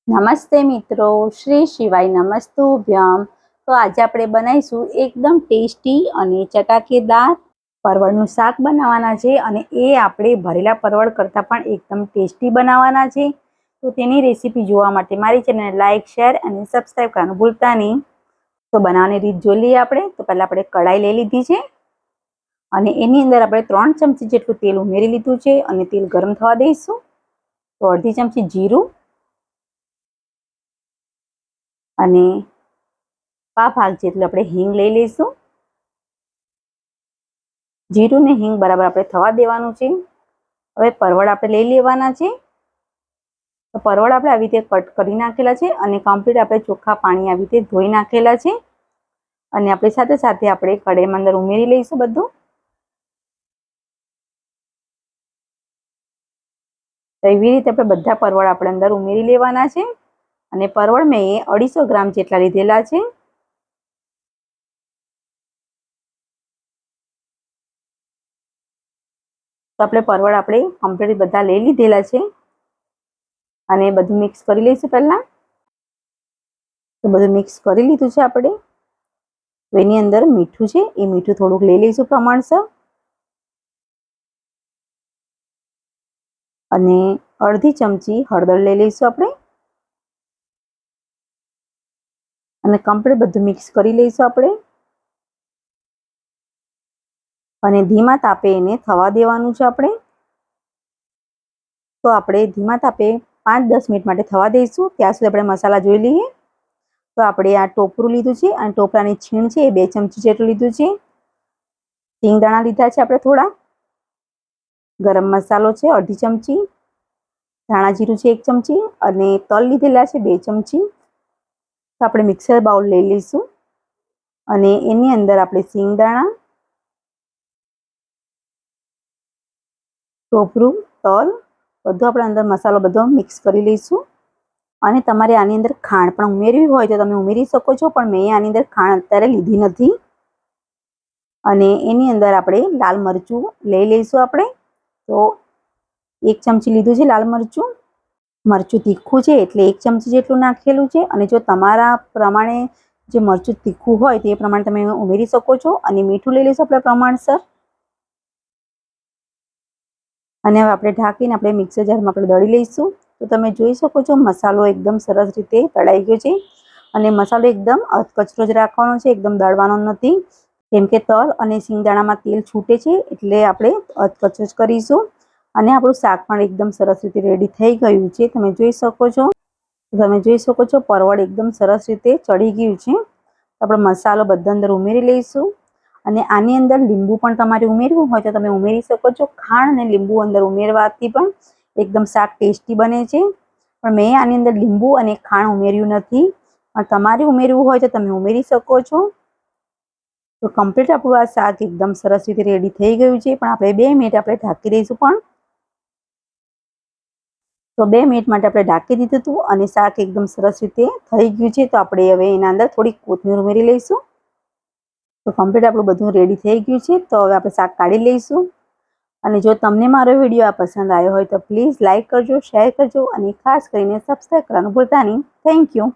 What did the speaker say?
નમસ્તે મિત્રો, શ્રી શિવાય નમસ્તુભ્યમ. તો આજે આપણે બનાવીશું એકદમ ટેસ્ટી અને ચટાકેદાર પરવળનું શાક બનાવવાના છે અને એ આપણે ભરેલા પરવળ કરતાં પણ એકદમ ટેસ્ટી બનાવવાના છે. તો તેની રેસીપી જોવા માટે મારી ચેનલને લાઇક, શેર અને સબસ્ક્રાઈબ કરવાનું ભૂલતા નહીં. તો બનાવવાની રીત જોઈ લઈએ આપણે. તો પહેલાં આપણે કઢાઈ લઈ લીધી છે અને એની અંદર આપણે 3 ચમચી જેટલું તેલ ઉમેરી લીધું છે અને તેલ ગરમ થવા દઈશું. તો અડધી ચમચી જીરું અને પા ભાગ જેટલું આપણે હિંગ લઈ લઈશું. જીરું ને હિંગ બરાબર આપણે થવા દેવાનું છે. હવે પરવળ આપણે લઈ લેવાના છે. તો પરવળ આપણે આવી રીતે કટ કરી નાખેલા છે અને કમ્પ્લીટ આપણે ચોખ્ખા પાણી આવી રીતે ધોઈ નાખેલા છે અને આપણે સાથે સાથે આપણે કઢાઈમાં અંદર ઉમેરી લઈશું બધું. તો એવી રીતે આપણે બધા પરવળ આપણે અંદર ઉમેરી લેવાના છે અને પરવળ મેં 250 ગ્રામ જેટલા લીધેલા છે. તો આપણે પરવળ આપણે કમ્પ્લીટ બધા લઈ લીધેલા છે અને બધું મિક્સ કરી લઈશું પહેલાં. તો બધું મિક્સ કરી લીધું છે આપણે. તો એની અંદર મીઠું છે, એ મીઠું થોડુંક લઈ લઈશું પ્રમાણસર અને અડધી ચમચી હળદર લઈ લઈશું આપણે અને કમ્પ્લીટ બધું મિક્સ કરી લઈશું આપણે અને ધીમા તાપે એને થવા દેવાનું છે આપણે. તો આપણે ધીમા તાપે 5-10 મિનિટ માટે થવા દઈશું. ત્યાં સુધી આપણે મસાલા જોઈ લઈએ. તો આપણે આ ટોપરું લીધું છે અને ટોપરાની છીણ છે એ 2 ચમચી જેટલું લીધું છે. સિંગદાણા લીધા છે આપણે થોડા. ગરમ મસાલો છે અડધી ચમચી. ધાણા જીરું છે 1 ચમચી અને તલ લીધેલા છે 2 ચમચી. તો આપણે મિક્સર બાઉલ લઈ લઈશું અને એની અંદર આપણે સિંગદાણા, ટોપરું, તલ બધું આપણે અંદર મસાલો બધો મિક્સ કરી લઈશું. અને તમારે આની અંદર ખાંડ પણ ઉમેરવી હોય તો તમે ઉમેરી શકો છો, પણ મેં આની અંદર ખાંડ અત્યારે લીધી નથી. અને એની અંદર આપણે લાલ મરચું લઈ લઈશું આપણે. તો 1 ચમચી લીધું છે લાલ મરચું. મરચું તીખું છે એટલે 1 ચમચી જેટલું નાખેલું છે અને જો તમારા પ્રમાણે જે મરચું તીખું હોય તે પ્રમાણે તમે ઉમેરી શકો છો. અને મીઠું લઈ લઈશું આપણે પ્રમાણસર. અને હવે આપણે ઢાંકીને આપણે મિક્સર જારમાં આપણે દળી લઈશું. તો તમે જોઈ શકો છો મસાલો એકદમ સરસ રીતે દળાઈ ગયો છે અને મસાલો એકદમ કચરો જ રાખવાનો છે, એકદમ દળવાનો નથી. કેમ કે તલ અને સિંગદાણામાં તેલ છૂટે છે એટલે આપણે કચરો જ કરીશું. અને આપણું શાક પણ એકદમ સરસ રીતે રેડી થઈ ગયું છે. તમે જોઈ શકો છો પરવળ એકદમ સરસ રીતે ચડી ગયું છે. આપણે મસાલો બધો અંદર ઉમેરી લઈશું અને આની અંદર લીંબુ પણ તમારે ઉમેરવું હોય તો તમે ઉમેરી શકો છો. ખાંડ અને લીંબુ અંદર ઉમેરવાથી પણ એકદમ શાક ટેસ્ટી બને છે. પણ મેં આની અંદર લીંબુ અને ખાંડ ઉમેર્યું નથી, પણ તમારે ઉમેરવું હોય તો તમે ઉમેરી શકો છો. તો કમ્પ્લીટ આપણું આ શાક એકદમ સરસ રીતે રેડી થઈ ગયું છે. પણ આપણે 2 મિનિટ આપણે ઢાંકી દઈશું. તો 2 મિનિટ માટે આપણે ઢાંકી દીધું હતું અને શાક એકદમ સરસ રીતે થઈ ગયું છે. તો આપણે હવે એના અંદર થોડીક કોથમીર ઉમેરી લઈશું. તો કમ્પ્લીટ આપણું બધું રેડી થઈ ગયું છે. તો હવે આપણે શાક કાઢી લઈશું. અને જો તમને મારો વિડીયો આ પસંદ આવ્યો હોય તો પ્લીઝ લાઇક કરજો, શેર કરજો અને ખાસ કરીને સબસ્ક્રાઈબ કરવાનું ભૂલતા નહીં. Thank you.